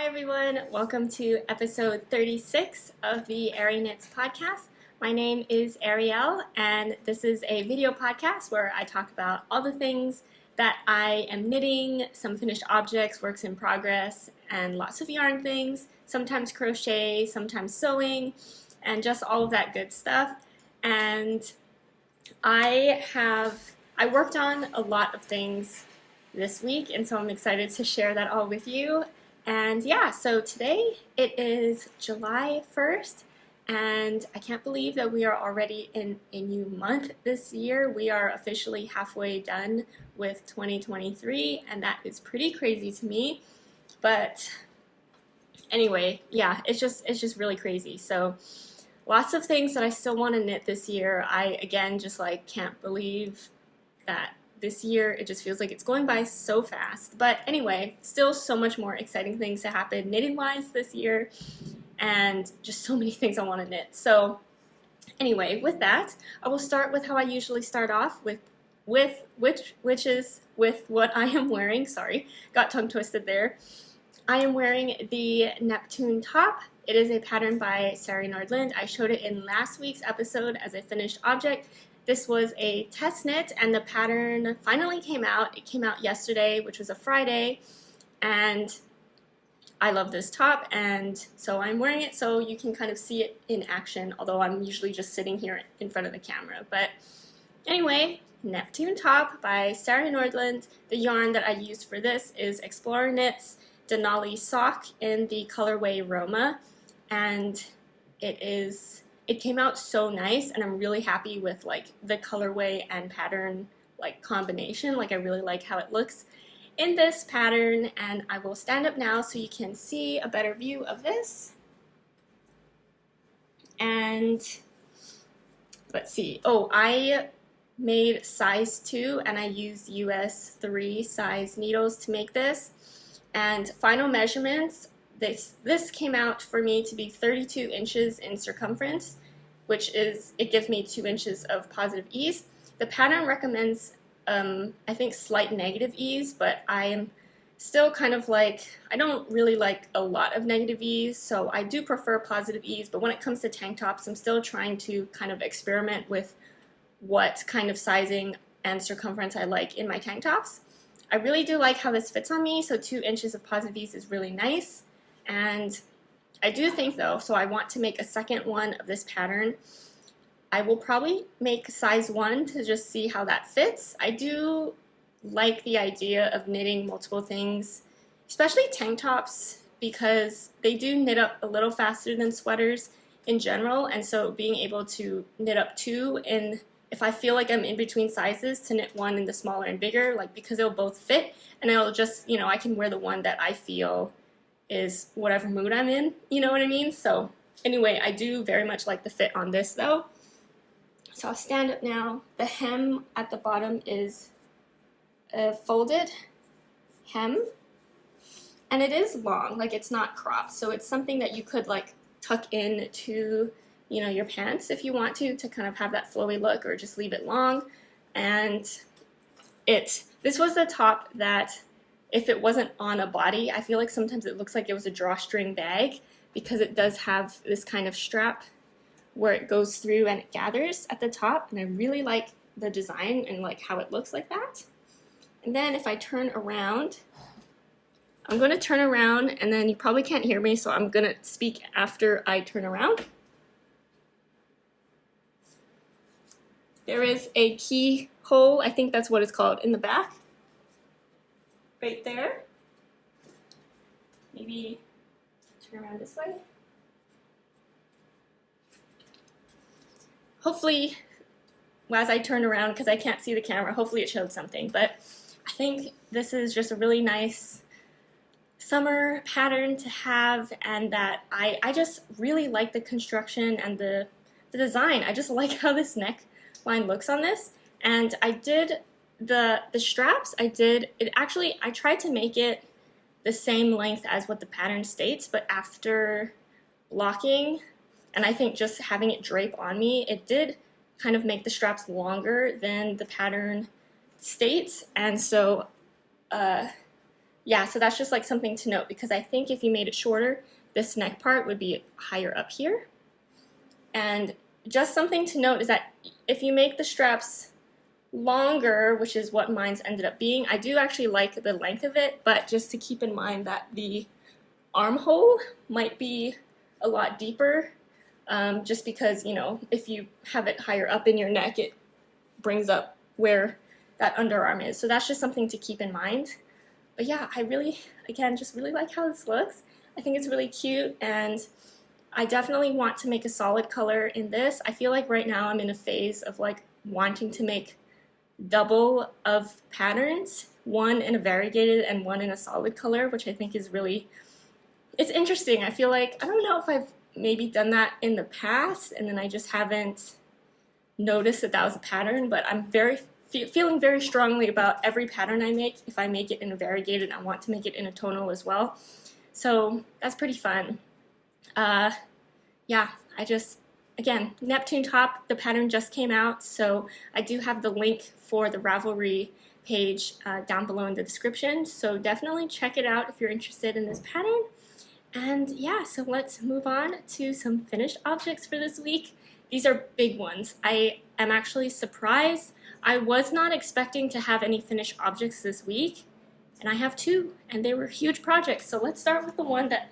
Hi everyone, welcome to episode 36 of the arieknits podcast. My name is Ariel and this is a video podcast where I talk about all the things that I am knitting, some finished objects, works in progress, and lots of yarn things, sometimes crochet, sometimes sewing, and just all of that good stuff. And I worked on a lot of things this week, and so I'm excited to share that all with you. And yeah, so today it is July 1st, and I can't believe that we are already in a new month this year. We are officially halfway done with 2023, and that is pretty crazy to me. But anyway, yeah, it's just really crazy. So lots of things that I still want to knit this year. I again just like can't believe that this year it just feels like it's going by so fast. But anyway, still so much more exciting things to happen knitting wise this year, and just so many things I want to knit. So anyway, with that, I will start with how I usually start off with which is with what I am wearing. Sorry, got tongue twisted there. I am wearing the Neptune top. It is a pattern by Sarah Nordland. I showed it in last week's episode as a finished object. This was a test knit, and the pattern finally came out. It came out yesterday, which was a Friday, and I love this top, and so I'm wearing it so you can kind of see it in action, although I'm usually just sitting here in front of the camera. But anyway, Neptune top by Sarah Nordland. The yarn that I used for this is Explorer Knits Denali Sock in the colorway Roma, and it came out so nice, and I'm really happy with like the colorway and pattern like combination. Like I really like how it looks in this pattern, and I will stand up now so you can see a better view of this. And let's see. Oh, I made size 2 and I used US 3 size needles to make this. And final measurements, this came out for me to be 32 inches in circumference, which is, it gives me 2 inches of positive ease. The pattern recommends, I think, slight negative ease, but I'm still kind of like, I don't really like a lot of negative ease, so I do prefer positive ease. But when it comes to tank tops, I'm still trying to kind of experiment with what kind of sizing and circumference I like in my tank tops. I really do like how this fits on me, so 2 inches of positive ease is really nice. And I do think though, so I want to make a second one of this pattern. I will probably make size 1 to just see how that fits. I do like the idea of knitting multiple things, especially tank tops, because they do knit up a little faster than sweaters in general, and so being able to knit up 2 in, if I feel like I'm in between sizes, to knit 1 in the smaller and bigger, like because it'll both fit, and it'll just, you know, I can wear the one that I feel is whatever mood I'm in, you know what I mean? So anyway, I do very much like the fit on this though. So I'll stand up now. The hem at the bottom is a folded hem, and it is long, like it's not cropped, so it's something that you could like tuck in to, you know, your pants if you want to kind of have that flowy look, or just leave it long. And this was the top that, if it wasn't on a body, I feel like sometimes it looks like it was a drawstring bag, because it does have this kind of strap where it goes through and it gathers at the top, and I really like the design and like how it looks like that. And then if I turn around, I'm going to turn around, and then you probably can't hear me, so I'm going to speak after I turn around. There is a keyhole, I think that's what it's called, in the back. Right there. Maybe turn around this way. Hopefully, as I turn around, because I can't see the camera, hopefully it showed something. But I think this is just a really nice summer pattern to have, and that I just really like the construction and the design. I just like how this neckline looks on this. And I did the straps, I tried to make it the same length as what the pattern states, but after blocking, and I think just having it drape on me, it did kind of make the straps longer than the pattern states. And so yeah, so that's just like something to note, because I think if you made it shorter, this neck part would be higher up here. And just something to note is that if you make the straps longer, which is what mine's ended up being, I do actually like the length of it, but just to keep in mind that the armhole might be a lot deeper, just because, you know, if you have it higher up in your neck, it brings up where that underarm is. So that's just something to keep in mind. But yeah, I really, again, just really like how this looks. I think it's really cute, and I definitely want to make a solid color in this. I feel like right now I'm in a phase of like wanting to make double of patterns, one in a variegated and one in a solid color, which I think is really, it's interesting. I feel like, I don't know if I've maybe done that in the past and then I just haven't noticed that that was a pattern, but I'm feeling very strongly about every pattern I make. If I make it in a variegated, I want to make it in a tonal as well. So that's pretty fun. Yeah, again, Neptune top, the pattern just came out, so I do have the link for the Ravelry page down below in the description, so definitely check it out if you're interested in this pattern. And yeah, so let's move on to some finished objects for this week. These are big ones. I am actually surprised. I was not expecting to have any finished objects this week, and I have two, and they were huge projects. So let's start with the one that,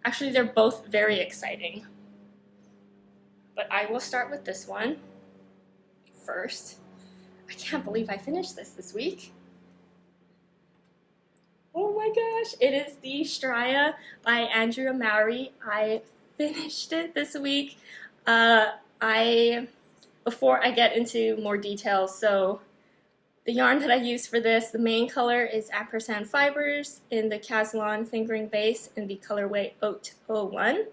actually they're both very exciting. But I will start with this one first. I can't believe I finished this week. Oh my gosh, it is the Straya by Andrea Mowry. I finished it this week. Before I get into more details, so the yarn that I use for this, the main color is ampersand fibers in the Caslon fingering base in the colorway Oat 01.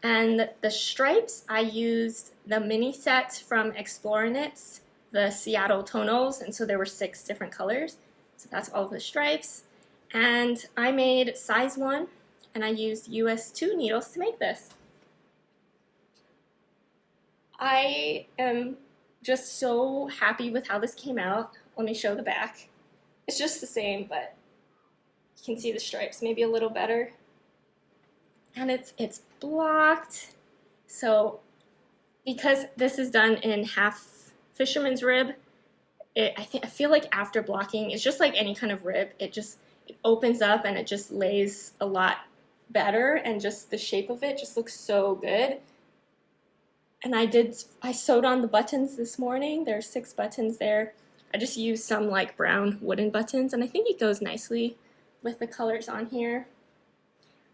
And the stripes, I used the mini set from Arieknits, the Seattle tonals, and so there were 6 different colors. So that's all of the stripes. And I made size 1, and I used US 2 needles to make this. I am just so happy with how this came out. Let me show the back. It's just the same, but you can see the stripes maybe a little better. And it's blocked. So because this is done in half fisherman's rib, I feel like after blocking, it's just like any kind of rib. It opens up and it just lays a lot better, and just the shape of it just looks so good. And I sewed on the buttons this morning. There are 6 buttons there. I just used some like brown wooden buttons, and I think it goes nicely with the colors on here.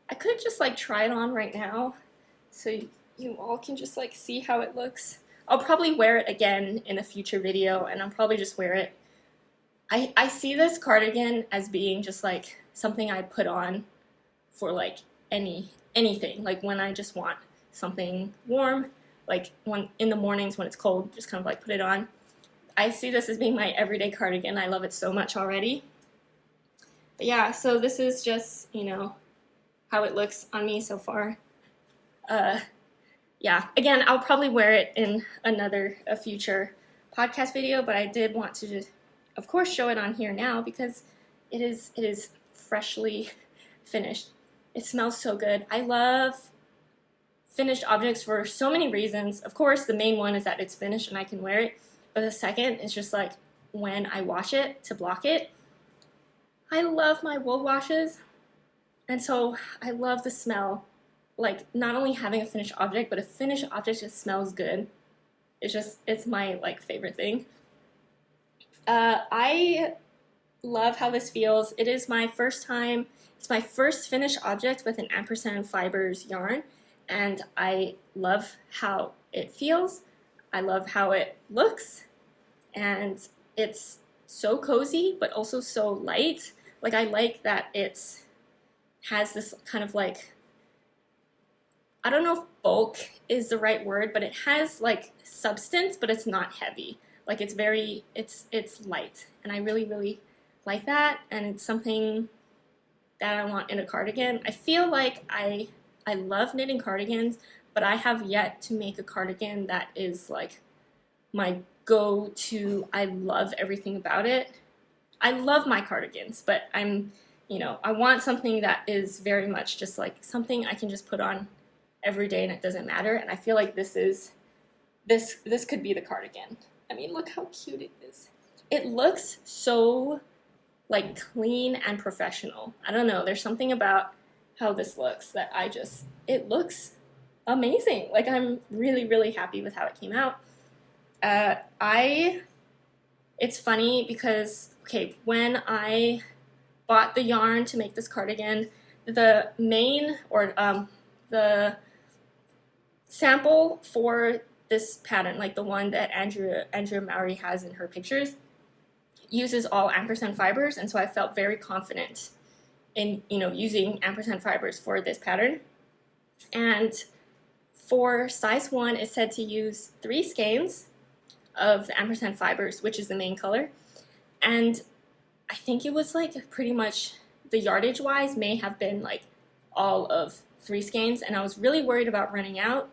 I could just like try it on right now so you all can just like see how it looks. I'll probably wear it again in a future video, and I'll probably just wear it. I see this cardigan as being just like something I put on for like anything, like when I just want something warm, like in the mornings when it's cold, just kind of like put it on. I see this as being my everyday cardigan. I love it so much already. But yeah, so this is just, you know, how it looks on me so far. Yeah, again, I'll probably wear it in a future podcast video, but I did want to just, of course, show it on here now because it is freshly finished. It smells so good. I love finished objects for so many reasons. Of course, the main one is that it's finished and I can wear it, but the second is just like when I wash it to block it. I love my wool washes, and so I love the smell. Like, not only having a finished object, but a finished object just smells good. It's my like favorite thing. I love how this feels. It is my first time. It's my first finished object with an ampersand fibers yarn, and I love how it feels. I love how it looks, and it's so cozy, but also so light. Like, I like that it has this kind of like, I don't know if bulk is the right word, but it has like substance, but it's not heavy. Like, it's light, and I really, really like that, and it's something that I want in a cardigan. I feel like I love knitting cardigans, but I have yet to make a cardigan that is like my go-to. I love everything about it. I love my cardigans, but I'm you know, I want something that is very much just like something I can just put on every day and it doesn't matter. And I feel like this could be the cardigan. I mean, look how cute it is. It looks so like clean and professional. I don't know, there's something about how this looks that it looks amazing. Like, I'm really, really happy with how it came out. It's funny because, okay, when I bought the yarn to make this cardigan, the sample for this pattern, like the one that Andrea Mowry has in her pictures, uses all ampersand fibers, and so I felt very confident in, you know, using ampersand fibers for this pattern. And for size 1, it said to use 3 skeins of the ampersand fibers, which is the main color. And I think it was like pretty much, the yardage wise may have been like all of 3 skeins, and I was really worried about running out.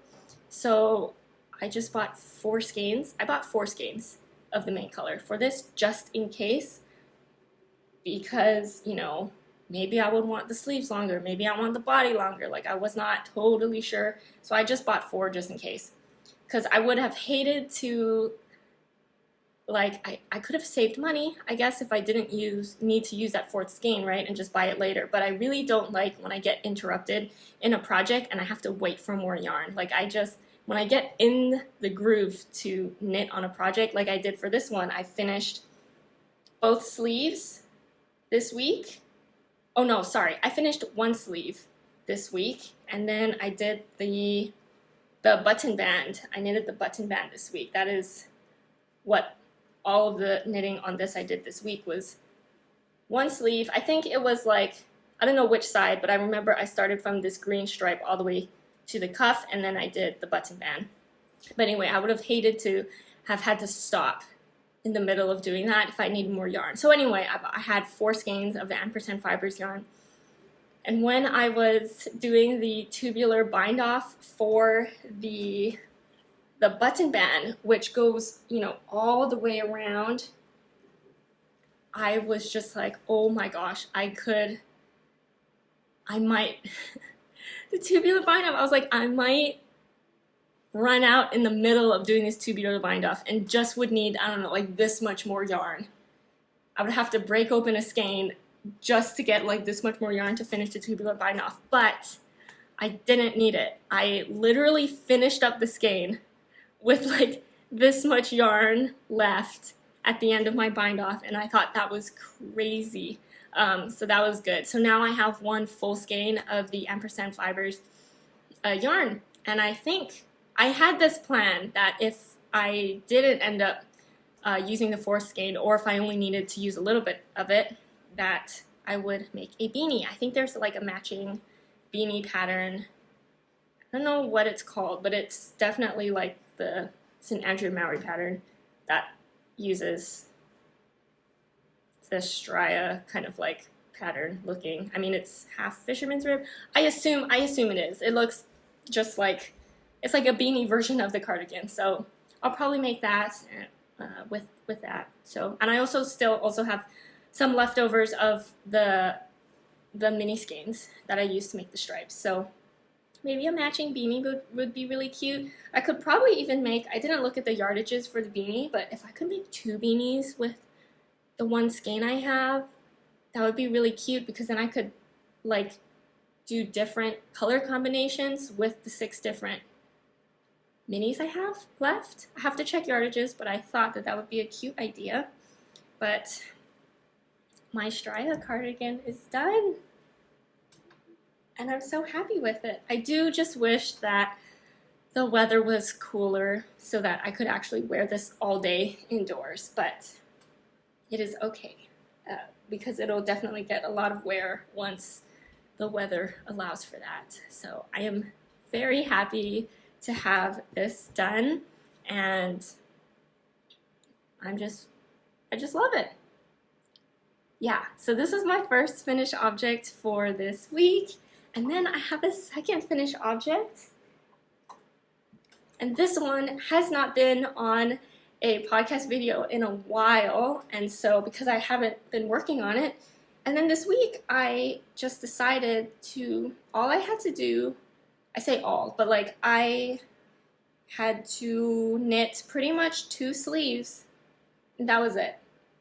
So I just bought 4 skeins. I bought 4 skeins of the main color for this, just in case, because, you know, maybe I would want the sleeves longer, maybe I want the body longer. Like, I was not totally sure, so I just bought 4 just in case, because I would have hated to, like, I could have saved money, I guess, if I didn't need to use that 4th skein, right, and just buy it later. But I really don't like when I get interrupted in a project and I have to wait for more yarn. Like, when I get in the groove to knit on a project, like I did for this one, I finished both sleeves this week. Oh no, sorry, I finished 1 sleeve this week, and then I did the button band. I knitted the button band this week. That is what all of the knitting on this I did this week was 1 sleeve. I think it was like, I don't know which side, but I remember I started from this green stripe all the way to the cuff, and then I did the button band. But anyway, I would have hated to have had to stop in the middle of doing that if I needed more yarn. So anyway, I had 4 skeins of the ampersand fibers yarn. And when I was doing the tubular bind off for the button band, which goes, you know, all the way around, I was just like, oh my gosh, I might, the tubular bind off, I was like, I might run out in the middle of doing this tubular bind off and just would need, I don't know, like this much more yarn. I would have to break open a skein just to get like this much more yarn to finish the tubular bind off, but I didn't need it. I literally finished up the skein with like this much yarn left at the end of my bind off, and I thought that was crazy. So that was good. So now I have 1 full skein of the ampersand fibers yarn, and I think I had this plan that if I didn't end up using the 4th skein, or if I only needed to use a little bit of it, that I would make a beanie. I think there's like a matching beanie pattern. I don't know what it's called, but it's definitely like it's an Andrea Mowry pattern that uses the Straya kind of like pattern looking. I mean, it's half fisherman's rib. I assume it is. It looks just like, it's like a beanie version of the cardigan. So I'll probably make that with that. So, and I also have some leftovers of the mini skeins that I used to make the stripes. So maybe a matching beanie would be really cute. I could probably even make, I didn't look at the yardages for the beanie, but if I could make 2 beanies with the 1 skein I have, that would be really cute, because then I could like do different color combinations with the 6 different minis I have left. I have to check yardages, but I thought that would be a cute idea. But my Straya cardigan is done, and I'm so happy with it. I do just wish that the weather was cooler so that I could actually wear this all day indoors, but it is okay, because it'll definitely get a lot of wear once the weather allows for that. So I am very happy to have this done, and I just love it. Yeah, so this was my first finished object for this week, and then I have a second finished object, and this one has not been on a podcast video in a while, and so because I haven't been working on it, And then this week, I just decided to, all I had to do, I say all, but like I had to knit pretty much 2 sleeves. And that was it.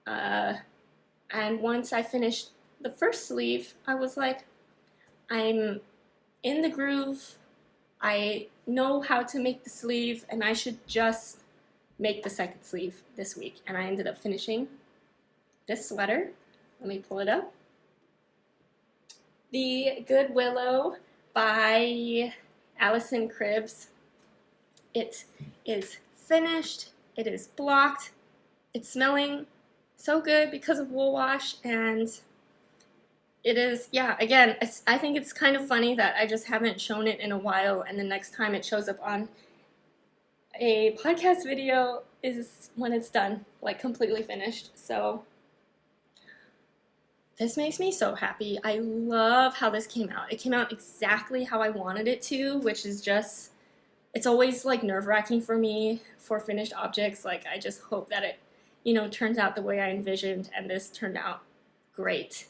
And once I finished the first sleeve, I was like, I'm in the groove. I know how to make the sleeve, and I should just make the second sleeve this week. And I ended up finishing this sweater. Let me pull it up. The Good Willow by Allison Cribbs. It is finished. It is blocked. It's smelling so good because of wool wash, and it is, yeah, again, I think it's kind of funny that I just haven't shown it in a while, and the next time it shows up on a podcast video is when it's done, like completely finished. So this makes me so happy. I love how this came out. It came out exactly how I wanted it to, which is just, it's always like nerve-wracking for me for finished objects. Like I just hope that it, you know, turns out the way I envisioned, and this turned out great.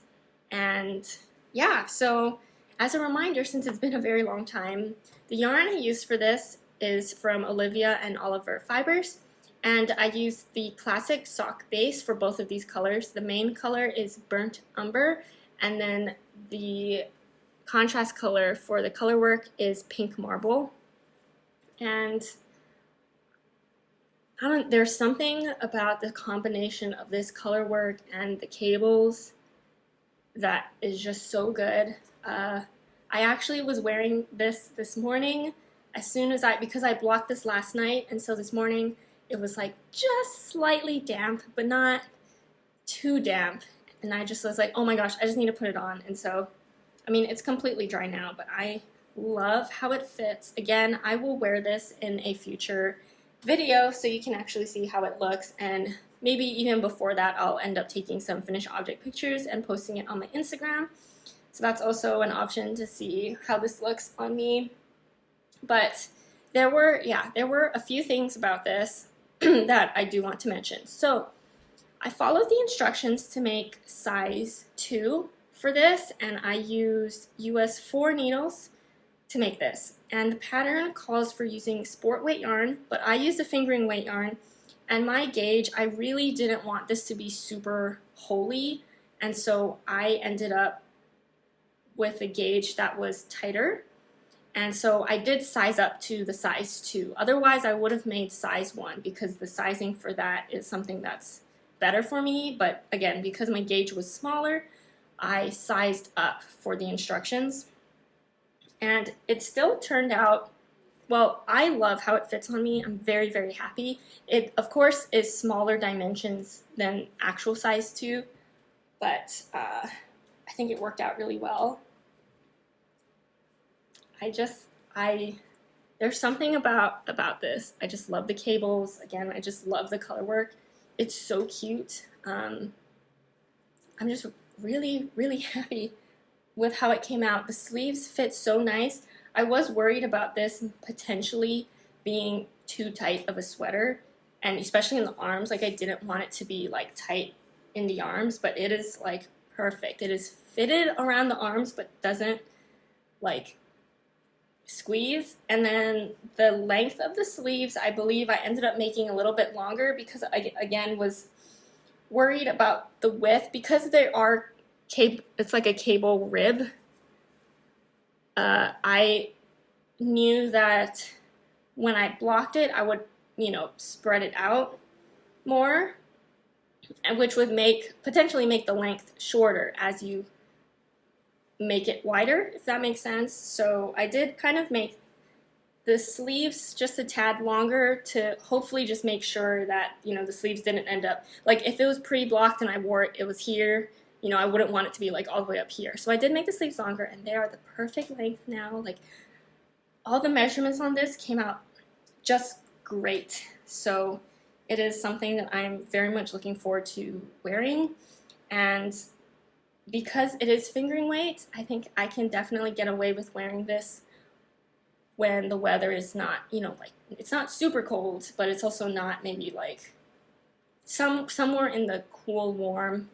And yeah, so as a reminder, since it's been a very long time, the yarn I used for this is from Olivia and Oliver Fibers, and I used the classic sock base for both of these colors. The main color is burnt umber, and then the contrast color for the color work is pink marble. And there's something about the combination of this color work and the cables that is just so good. I actually was wearing this morning as soon as because I blocked this last night, and so this morning it was like just slightly damp, but not too damp. And I just was like, oh my gosh, I just need to put it on. And so, I mean, it's completely dry now, but I love how it fits. Again, I will wear this in a future video so you can actually see how it looks, and maybe even before that I'll end up taking some finished object pictures and posting it on my Instagram. So that's also an option to see how this looks on me. But there were a few things about this that I do want to mention. So I followed the instructions to make size 2 for this, and I used US 4 needles to make this. And the pattern calls for using sport weight yarn, but I used a fingering weight yarn, and my gauge, I really didn't want this to be super holey, and so I ended up with a gauge that was tighter, and so I did size up to the size 2. Otherwise, I would have made size 1 because the sizing for that is something that's better for me, but again, because my gauge was smaller, I sized up for the instructions. And it still turned out, well, I love how it fits on me. I'm very, very happy. It, of course, is smaller dimensions than actual size 2, but I think it worked out really well. There's something about this. I just love the cables. Again, I just love the color work. It's so cute. I'm just really, really happy with how it came out. The sleeves fit so nice. I was worried about this potentially being too tight of a sweater, and especially in the arms. Like I didn't want it to be like tight in the arms, but it is like perfect. It is fitted around the arms but doesn't like squeeze. And then the length of the sleeves, I believe I ended up making a little bit longer because I again was worried about the width because there are it's like a cable rib. I knew that when I blocked it, I would, you know, spread it out more, and which would potentially make the length shorter as you make it wider, if that makes sense. So I did kind of make the sleeves just a tad longer to hopefully just make sure that, you know, the sleeves didn't end up, like if it was pre-blocked and I wore it, it was here, you know, I wouldn't want it to be like all the way up here. So I did make the sleeves longer, and they are the perfect length now. Like all the measurements on this came out just great. So it is something that I'm very much looking forward to wearing. And because it is fingering weight, I think I can definitely get away with wearing this when the weather is not, you know, like it's not super cold, but it's also not maybe like somewhere in the cool, warm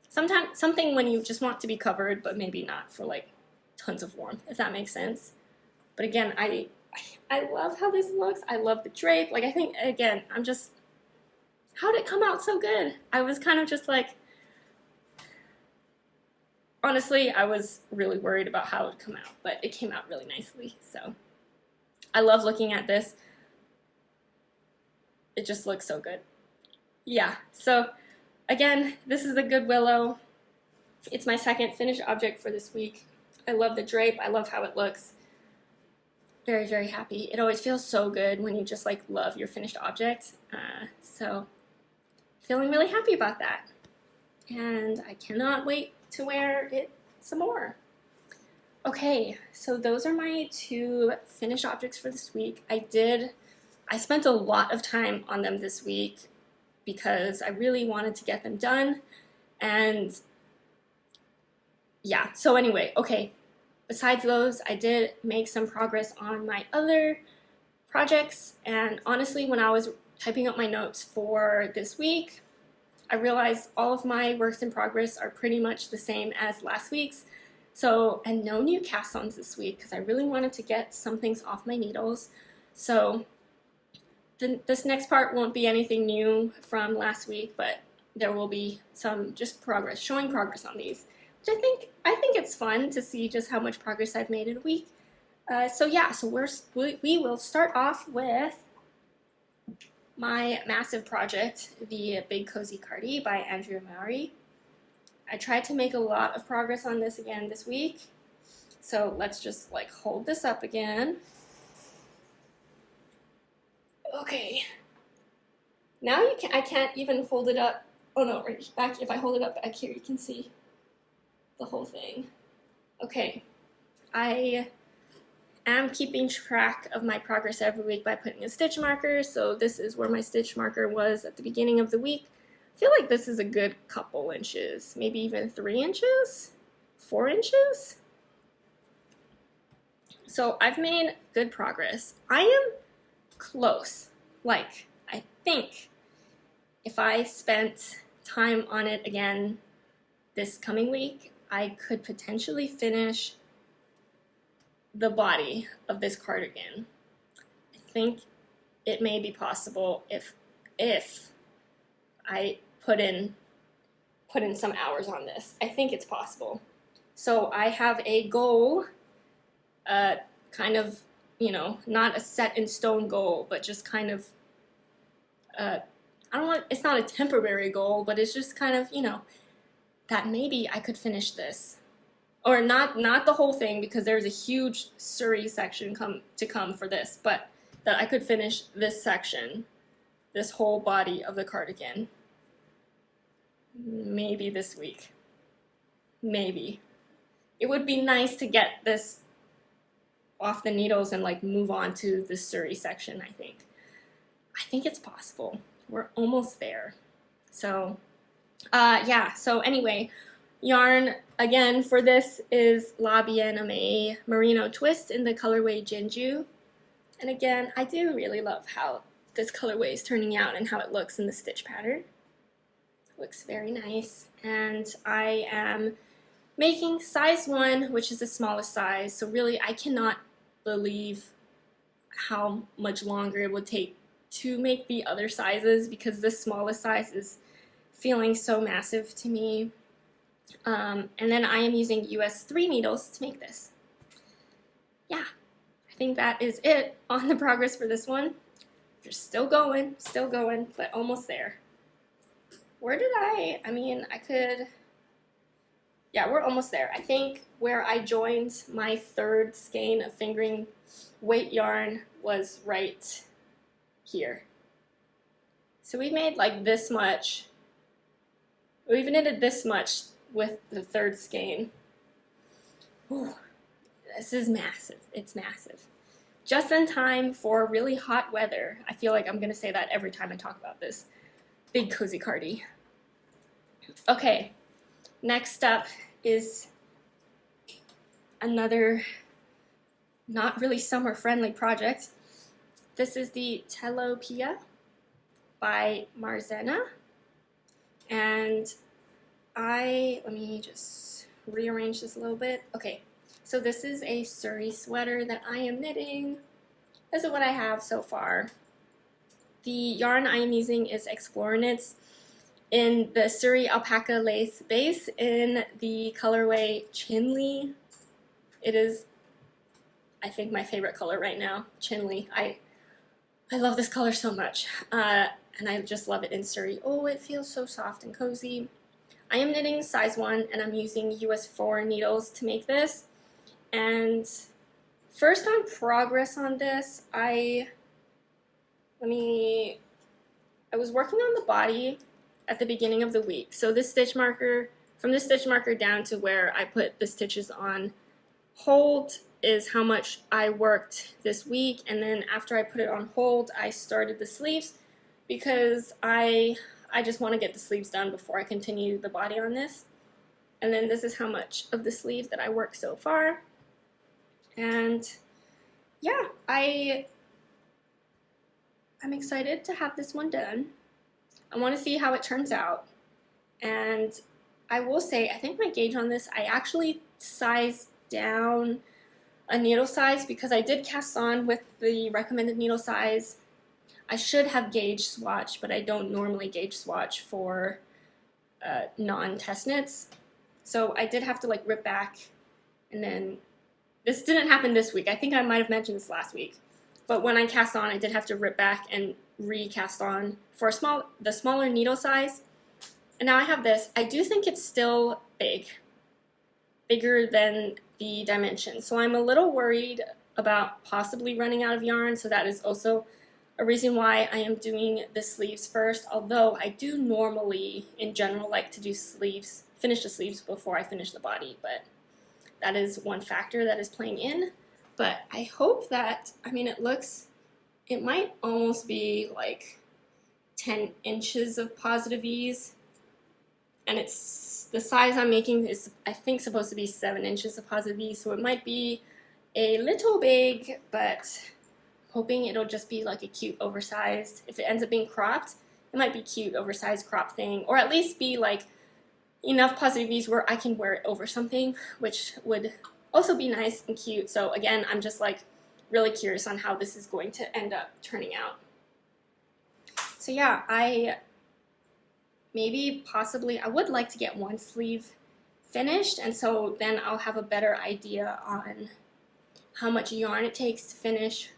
sometimes something when you just want to be covered, but maybe not for like tons of warmth, if that makes sense. But again, I love how this looks. I love the drape. Like, I think, again, how did it come out so good? I was kind of just like, honestly, I was really worried about how it would come out, but it came out really nicely. So I love looking at this. It just looks so good. Yeah, so again, this is the Good Willow. It's my second finished object for this week. I love the drape. I love how it looks. Very, very happy. It always feels so good when you just like love your finished object. So feeling really happy about that. And I cannot wait to wear it some more. Okay, so those are my 2 finished objects for this week. I spent a lot of time on them this week because I really wanted to get them done. And yeah, so anyway, okay, besides those, I did make some progress on my other projects. And honestly, when I was typing up my notes for this week, I realized all of my works in progress are pretty much the same as last week's. So, and no new cast-ons this week because I really wanted to get some things off my needles. So this next part won't be anything new from last week, but there will be some just progress, showing progress on these, which I think it's fun to see just how much progress I've made in a week. So yeah, so we will start off with my massive project, the Big Cozy Cardigan by Andrea Mowry. I tried to make a lot of progress on this again this week, so let's just like hold this up again. Okay, now I can't even hold it up. Oh no, right back, if I hold it up back here, you can see the whole thing. Okay, I am keeping track of my progress every week by putting a stitch marker, so this is where my stitch marker was at the beginning of the week. I feel like this is a good couple inches, maybe even 3 inches, 4 inches. So I've made good progress. I am close. Like, I think if I spent time on it again this coming week, I could potentially finish the body of this cardigan. I think it may be possible if I put in some hours on this. I think it's possible. So I have a goal, kind of, you know, not a set in stone goal, but just kind of, it's not a temporary goal, but it's just kind of, you know, that maybe I could finish this. Or not the whole thing, because there's a huge Surrey section to come for this, but that I could finish this section, this whole body of the cardigan, maybe this week. Maybe. It would be nice to get this off the needles and like move on to the Surrey section, I think. I think it's possible. We're almost there. So, yeah, so anyway, yarn again for this is La Bien-Aimée Merino Twist in the colorway Jinju. And again, I do really love how this colorway is turning out and how it looks in the stitch pattern. It looks very nice. And I am making size 1, which is the smallest size. So really, I cannot believe how much longer it would take to make the other sizes, because the smallest size is feeling so massive to me. And then I am using US 3 needles to make this. Yeah, I think that is it on the progress for this one. We're still going, but almost there. Where did yeah, we're almost there. I think where I joined my 3rd skein of fingering weight yarn was right here. So we made like this much. We've knitted this much with the 3rd skein. Ooh, this is massive. It's massive. Just in time for really hot weather. I feel like I'm going to say that every time I talk about this Big Cozy Cardi. Okay, next up is another not really summer-friendly project. This is the Telopia by Marzena. And let me just rearrange this a little bit. Okay, so this is a Surrey sweater that I am knitting. This is what I have so far. The yarn I am using is arieknits in the Surrey alpaca lace base in the colorway Chinley. It is, I think, my favorite color right now, Chinley. I love this color so much, and I just love it in Surrey. Oh, it feels so soft and cozy. I am knitting size 1, and I'm using US 4 needles to make this. And first on progress on this, I was working on the body at the beginning of the week. So this stitch marker, from this stitch marker down to where I put the stitches on hold is how much I worked this week. And then after I put it on hold, I started the sleeves because I just want to get the sleeves done before I continue the body on this. And then this is how much of the sleeve that I worked so far. And yeah, I'm excited to have this one done. I want to see how it turns out. And I will say, I think my gauge on this, I actually sized down a needle size because I did cast on with the recommended needle size. I should have gauge swatch, but I don't normally gauge swatch for non-test knits. So I did have to like rip back, and then this didn't happen this week. I think I might have mentioned this last week. But when I cast on, I did have to rip back and recast on for the smaller needle size. And now I have this. I do think it's still bigger than the dimensions. So I'm a little worried about possibly running out of yarn. So that is also a reason why I am doing the sleeves first. Although I do normally, in general, like to do sleeves, finish the sleeves before I finish the body. But that is one factor that is playing in. But I hope that, I mean, it might almost be like 10 inches of positive ease. And it's, the size I'm making is, I think, supposed to be 7 inches of positive ease. So it might be a little big, but hoping it'll just be like a cute oversized. If it ends up being cropped, it might be cute oversized crop thing. Or at least be like enough positive ease where I can wear it over something, which would also be nice and cute. So again, I'm just like really curious on how this is going to end up turning out. So yeah, I would like to get one sleeve finished, and so then I'll have a better idea on how much yarn it takes to finish,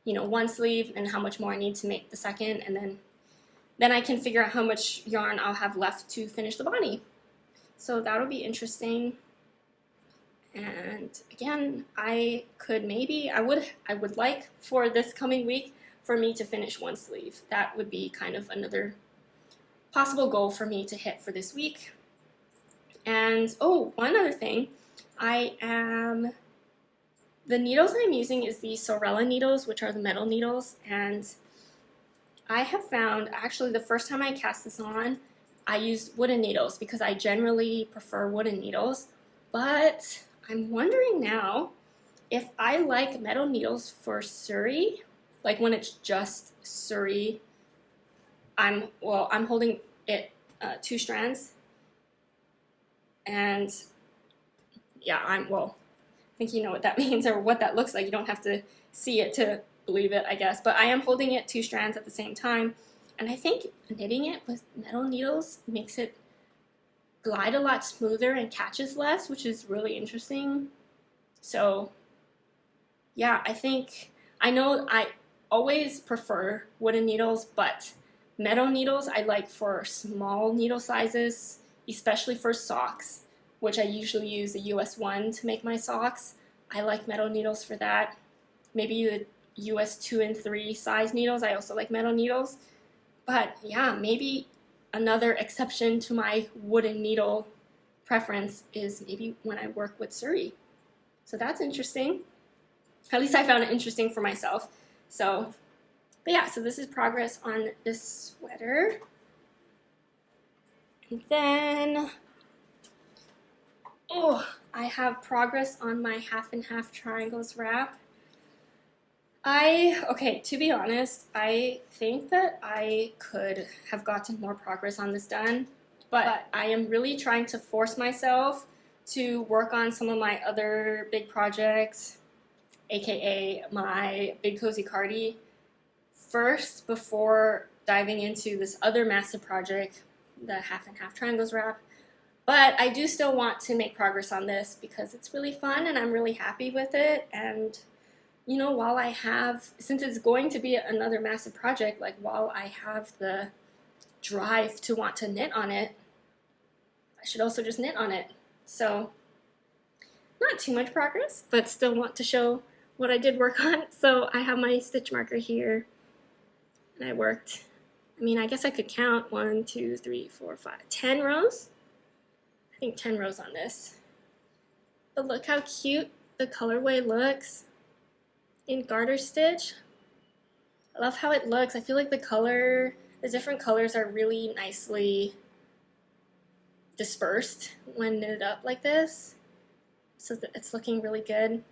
you know, one sleeve and how much more I need to make the second, and then I can figure out how much yarn I'll have left to finish the body. So that'll be interesting. And again, I would like for this coming week for me to finish one sleeve. That would be kind of another possible goal for me to hit for this week. And oh, one other thing, the needles I'm using is the Sorella needles, which are the metal needles, and I have found, actually the first time I cast this on, I used wooden needles because I generally prefer wooden needles, but I'm wondering now if I like metal needles for Surrey, like when it's just Surrey. I'm holding it 2 strands, and yeah, I think you know what that means or what that looks like. You don't have to see it to believe it, I guess, but I am holding it 2 strands at the same time, and I think knitting it with metal needles makes it glide a lot smoother and catches less, which is really interesting. So yeah, I know I always prefer wooden needles, but metal needles I like for small needle sizes, especially for socks, which I usually use a US 1 to make my socks. I like metal needles for that. Maybe the US 2 and 3 size needles, I also like metal needles. But yeah, maybe another exception to my wooden needle preference is maybe when I work with Surrey. So that's interesting. At least I found it interesting for myself. So, but yeah, so this is progress on this sweater. And then, I have progress on my half and half triangles wrap. To be honest, I think that I could have gotten more progress on this done. but I am really trying to force myself to work on some of my other big projects, aka my Big Cozy Cardi, first before diving into this other massive project, the half and half triangles wrap. But I do still want to make progress on this because it's really fun and I'm really happy with it. And you know, while I have, since it's going to be another massive project, like while I have the drive to want to knit on it, I should also just knit on it. So not too much progress, but still want to show what I did work on. So I have my stitch marker here, and I worked, I mean, I guess I could count 1, 2, 3, 4, 5, 10 rows. I think 10 rows on this. But look how cute the colorway looks in garter stitch. I love how it looks. I feel like the different colors are really nicely dispersed when knitted up like this. So it's looking really good.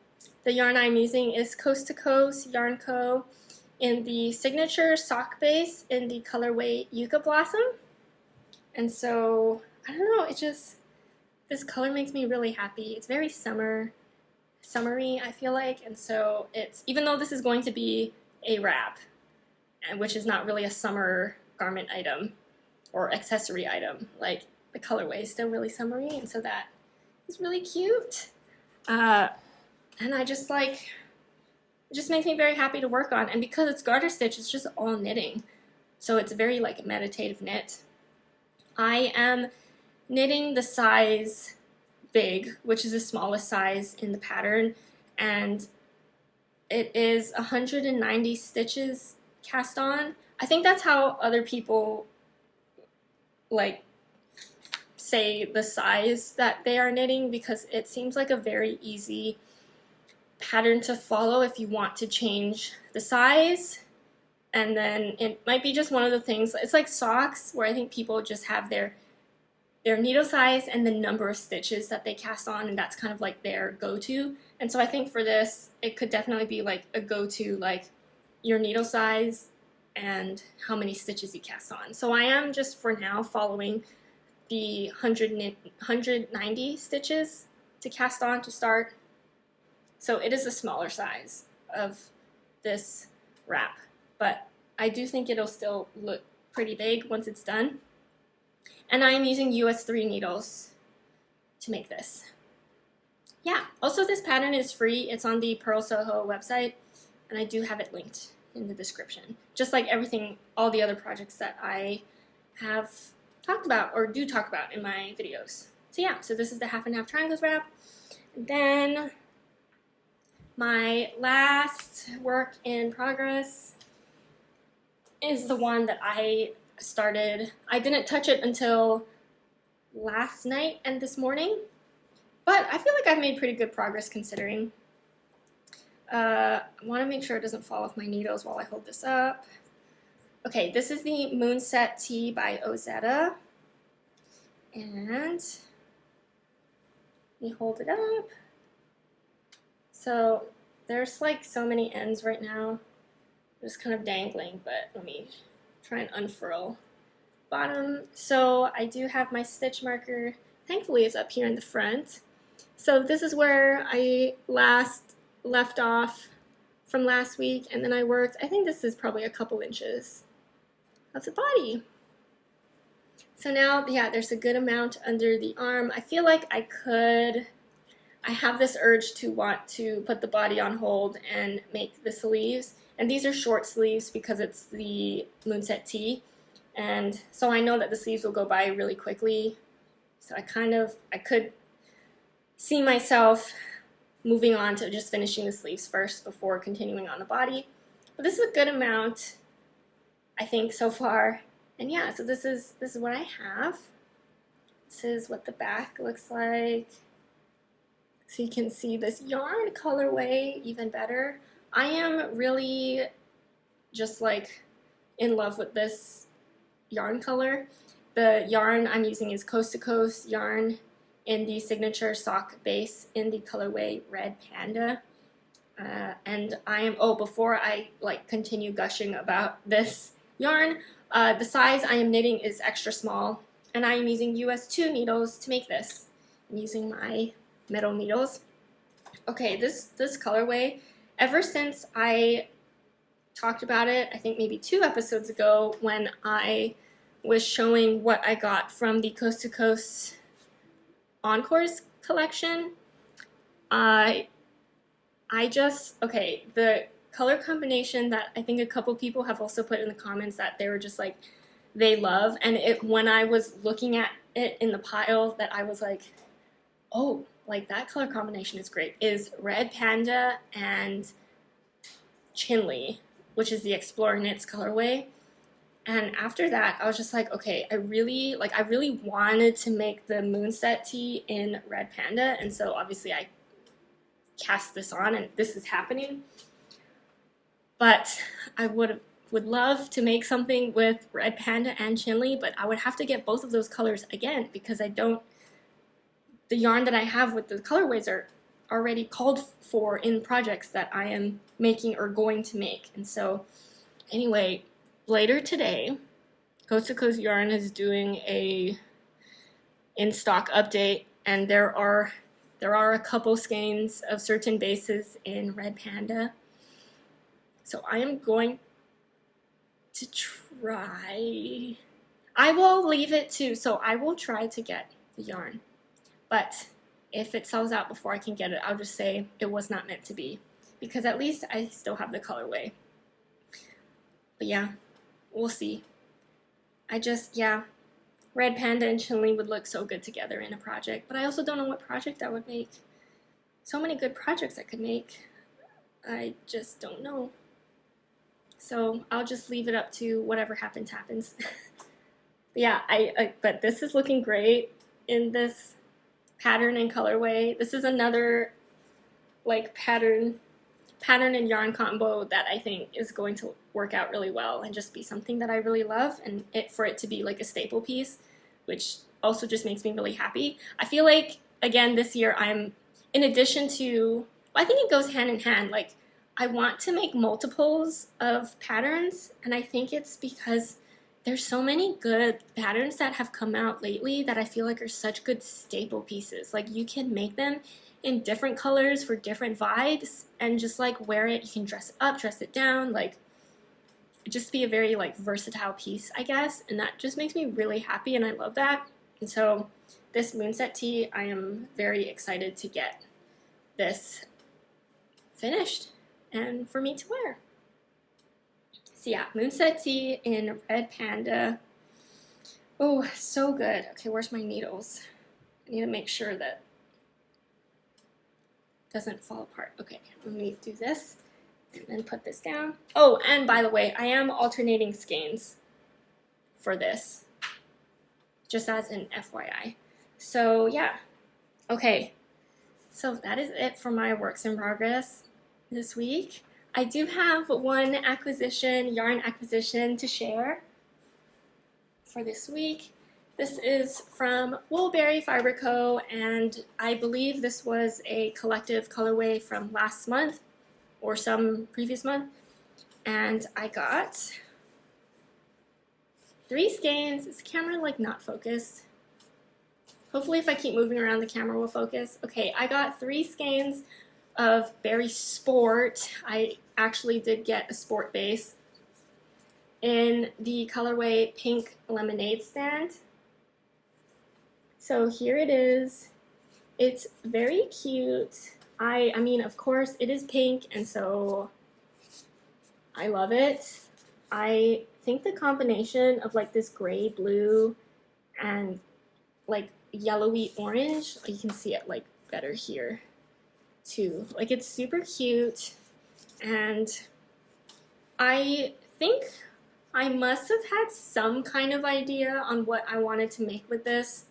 The yarn I'm using is Coast to Coast Yarn Co. in the signature sock base in the colorway Yucca Blossom. And so, I don't know, this color makes me really happy. It's very summery, I feel like, and so it's, even though this is going to be a wrap, and which is not really a summer garment item or accessory item, like the colorway is still really summery, and so that is really cute. And I just like, it just makes me very happy to work on, and because it's garter stitch, it's just all knitting, so it's very like a meditative knit. I am knitting the size big, which is the smallest size in the pattern, and it is 190 stitches cast on. I think that's how other people like say the size that they are knitting, because it seems like a very easy pattern to follow if you want to change the size. And then it might be just one of the things, it's like socks, where I think people just have their needle size and the number of stitches that they cast on, and that's kind of like their go-to. And so I think for this, it could definitely be like a go-to, like your needle size and how many stitches you cast on. So I am just for now following the 190 stitches to cast on to start. So it is a smaller size of this wrap, but I do think it'll still look pretty big once it's done. And I am using US 3 needles to make this. Yeah, also this pattern is free. It's on the Pearl Soho website, and I do have it linked in the description. Just like everything, all the other projects that I have talked about or do talk about in my videos. So yeah, so this is the half and half triangles wrap. And then my last work in progress is the one that I started. I didn't touch it until last night and this morning, but I feel like I've made pretty good progress considering. I want to make sure it doesn't fall off my needles while I hold this up. Okay, this is the Moonset Tea by Ozetta, and let me hold it up. So there's like so many ends right now, just kind of dangling, but let me try and unfurl bottom. So I do have my stitch marker. Thankfully it's up here in the front. So this is where I last left off from last week, and then I worked, I think this is probably a couple inches of the body. So now, yeah, there's a good amount under the arm. I feel like I have this urge to want to put the body on hold and make the sleeves. And these are short sleeves because it's the Moonset Tea. And so I know that the sleeves will go by really quickly. So I could see myself moving on to just finishing the sleeves first before continuing on the body. But this is a good amount, I think, so far. And yeah, so this is what I have. This is what the back looks like. So you can see this yarn colorway even better. I am really just like in love with this yarn color. The yarn I'm using is Coast to Coast yarn in the signature sock base in the colorway Red Panda. And I am, before I like continue gushing about this yarn, the size I am knitting is extra small. and I'm using US 2 needles to make this. I'm using my metal needles. Okay, this colorway, ever since I talked about it, I think maybe 2 episodes ago when I was showing what I got from the Coast to Coast Encores collection, okay, the color combination that I think a couple people have also put in the comments that they were just like, they love, and when I was looking at it in the pile, that I was like, oh, like that color combination is great, is Red Panda and Chinley, which is the Explorer Knits colorway. And after that, I was just like, okay, I really wanted to make the Moonset tee in Red Panda, and so obviously I cast this on, and this is happening. But I would love to make something with Red Panda and Chinley, but I would have to get both of those colors again because the yarn that I have with the colorways are already called for in projects that I am making or going to make. And so anyway, later today, Coast to Coast Yarn is doing a in-stock update, and there are a couple skeins of certain bases in Red Panda. So I am going to try. I will leave it to, so I will try to get the yarn. But if it sells out before I can get it, I'll just say it was not meant to be, because at least I still have the colorway. But yeah, we'll see. Red Panda and Chinley would look so good together in a project, but I also don't know what project I would make. So many good projects I could make. I just don't know. So I'll just leave it up to whatever happens. But yeah, but this is looking great in this pattern and colorway. This is another like pattern and yarn combo that I think is going to work out really well and just be something that I really love, and for it to be like a staple piece, which also just makes me really happy. I feel like, again, this year I'm, in addition to, I think it goes hand in hand, like I want to make multiples of patterns, and I think it's because there's so many good patterns that have come out lately that I feel like are such good staple pieces. Like you can make them in different colors for different vibes and just like wear it. You can dress it up, dress it down, like just be a very like versatile piece, I guess. And that just makes me really happy, and I love that. And so this Moonset tee, I am very excited to get this finished and for me to wear. So yeah, Moonset tee in Red Panda. Oh, so good. Okay, where's my needles? I need to make sure that it doesn't fall apart. Okay, let me do this and then put this down. Oh, and by the way, I am alternating skeins for this, just as an FYI. So yeah, okay. So that is it for my works in progress this week. I do have one yarn acquisition to share for this week. This is from woolberryfiberco, and I believe this was a collective colorway from last month or some previous month. And I got 3 skeins. Is the camera like not focused? Hopefully if I keep moving around the camera will focus. Okay, I got 3 skeins of Berry Sport. I actually did get a sport base in the colorway Pink Lemonade Stand. So here it is. It's very cute. I mean, of course, it is pink, and so I love it. I think the combination of like this gray blue and like yellowy orange, you can see it like better here too. Like it's super cute, and I think I must have had some kind of idea on what I wanted to make with this,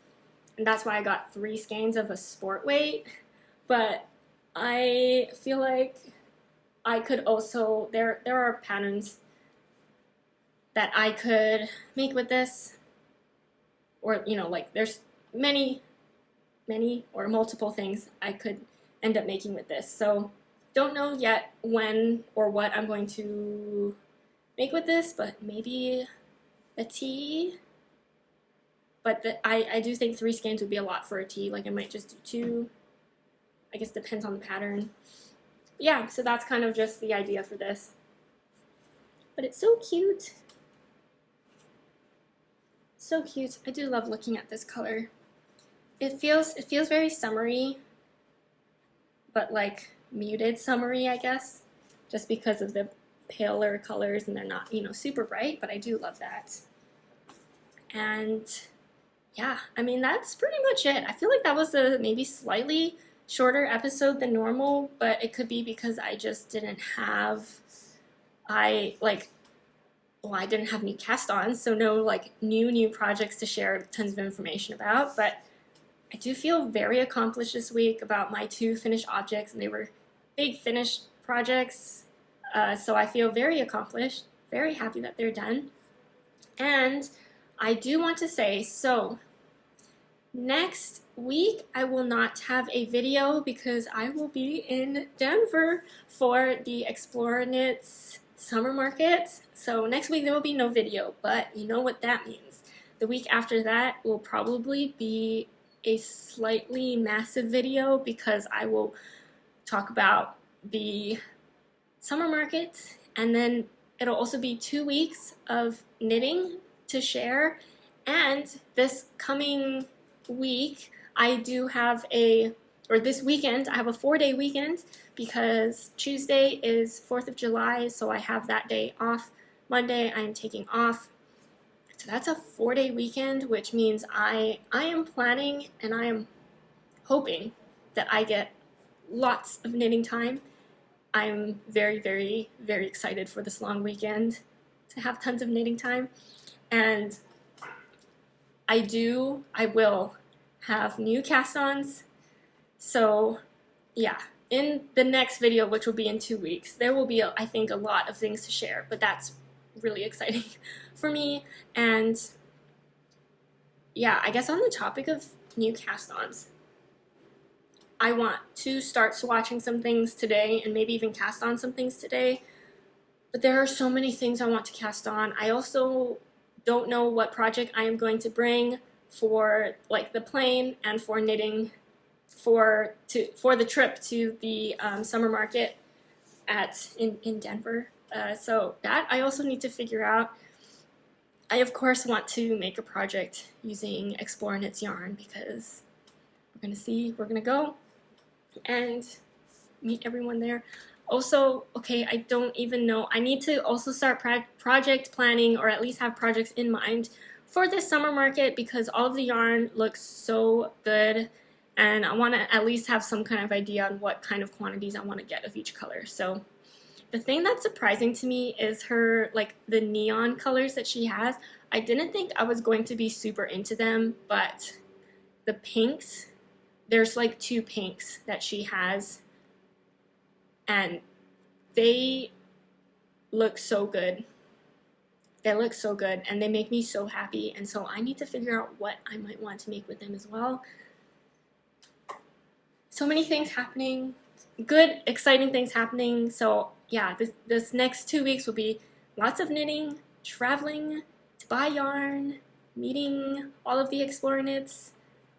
and that's why I got 3 skeins of a sport weight. But I feel like I could also, there are patterns that I could make with this, or you know, like there's many or multiple things I could end up making with this. So don't know yet when or what I'm going to make with this, but maybe a tee. but I do think 3 skeins would be a lot for a tee. Like I might just do 2. I guess depends on the pattern. Yeah, so that's kind of just the idea for this. But it's so cute. So cute. I do love looking at this color. It feels very summery, but like muted summery, I guess, just because of the paler colors and they're not, you know, super bright, but I do love that. And yeah, I mean, that's pretty much it. I feel like that was a maybe slightly shorter episode than normal, but it could be because I just didn't have, I didn't have any cast-ons, so no like new projects to share tons of information about, but I do feel very accomplished this week about my 2 finished objects, and they were big finished projects, so I feel very accomplished, very happy that they're done. And I do want to say, so next week I will not have a video because I will be in Denver for the Explore Knits summer market. So next week there will be no video, but you know what that means. The week after that will probably be a slightly massive video because I will talk about the summer market, and then it'll also be 2 weeks of knitting to share. And this coming week I do have this weekend I have a 4-day weekend because Tuesday is 4th of July, so I have that day off. Monday I am taking off. So that's a 4-day weekend, which means I am planning and I am hoping that I get lots of knitting time. I'm very, very, very excited for this long weekend to have tons of knitting time. And I will have new cast-ons. So yeah, in the next video, which will be in 2 weeks, there will be, I think, a lot of things to share, but that's really exciting for me. And yeah, I guess on the topic of new cast-ons, I want to start swatching some things today and maybe even cast on some things today, but there are so many things I want to cast on. I also don't know what project I am going to bring for like the plane and for knitting for the trip to the summer market in Denver. So that I also need to figure out. I of course want to make a project using Explore Knits yarn because we're gonna go and meet everyone there. Also, okay, I don't even know. I need to also start project planning, or at least have projects in mind for this summer market because all of the yarn looks so good, and I want to at least have some kind of idea on what kind of quantities I want to get of each color. So the thing that's surprising to me is her, like, the neon colors that she has. I didn't think I was going to be super into them, but the pinks, there's like 2 pinks that she has, and they look so good. They look so good, and they make me so happy, and so I need to figure out what I might want to make with them as well. So many things happening, good, exciting things happening. So yeah, this next 2 weeks will be lots of knitting, traveling to buy yarn, meeting all of the Explore Knits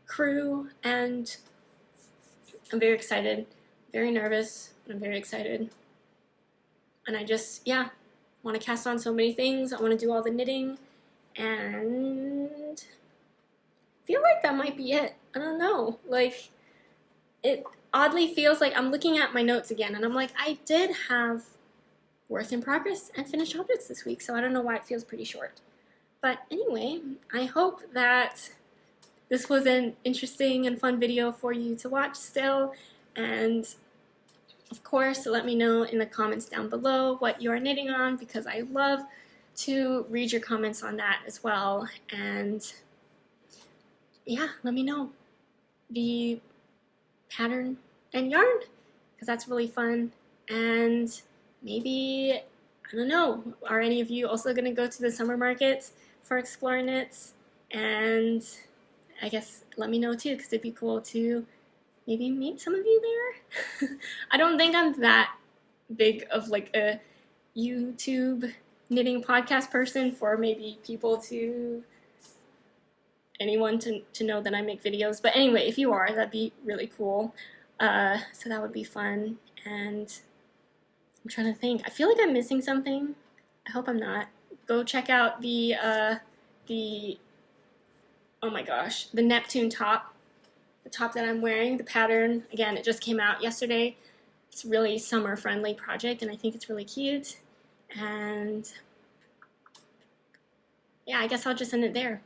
crew, and I'm very excited, very nervous, and I'm very excited. And I just, yeah, want to cast on so many things. I want to do all the knitting, and I feel like that might be it. I don't know, like, it oddly feels like I'm looking at my notes again, and I'm like, I did have work in progress and finished objects this week, so I don't know why it feels pretty short. But anyway, I hope that this was an interesting and fun video for you to watch still, and of course, let me know in the comments down below what you are knitting on, because I love to read your comments on that as well. And yeah, let me know the pattern and yarn, because that's really fun. And maybe, I don't know, are any of you also going to go to the summer market for Explore Knits? And I guess let me know too, because it'd be cool to maybe meet some of you there. I don't think I'm that big of like a YouTube knitting podcast person for maybe people to anyone to know that I make videos. But anyway, if you are, that'd be really cool. So that would be fun. And I'm trying to think. I feel like I'm missing something. I hope I'm not. Go check out the oh my gosh, the Neptune top. The top that I'm wearing, the pattern, again, it just came out yesterday. It's a really summer-friendly project, and I think it's really cute. And yeah, I guess I'll just end it there.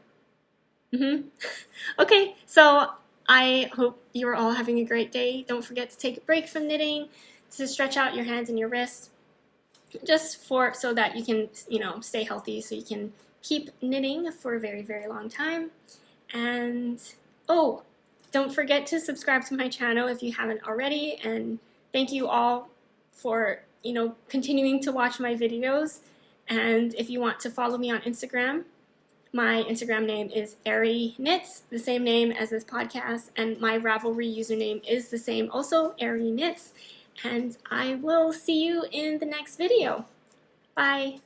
Okay, so I hope you're all having a great day. Don't forget to take a break from knitting, to stretch out your hands and your wrists, just so that you can, stay healthy, so you can keep knitting for a very, very long time. And oh, don't forget to subscribe to my channel if you haven't already, and thank you all for, continuing to watch my videos. And if you want to follow me on Instagram, my Instagram name is arieknits, the same name as this podcast, and my Ravelry username is the same also, arieknits. And I will see you in the next video. Bye!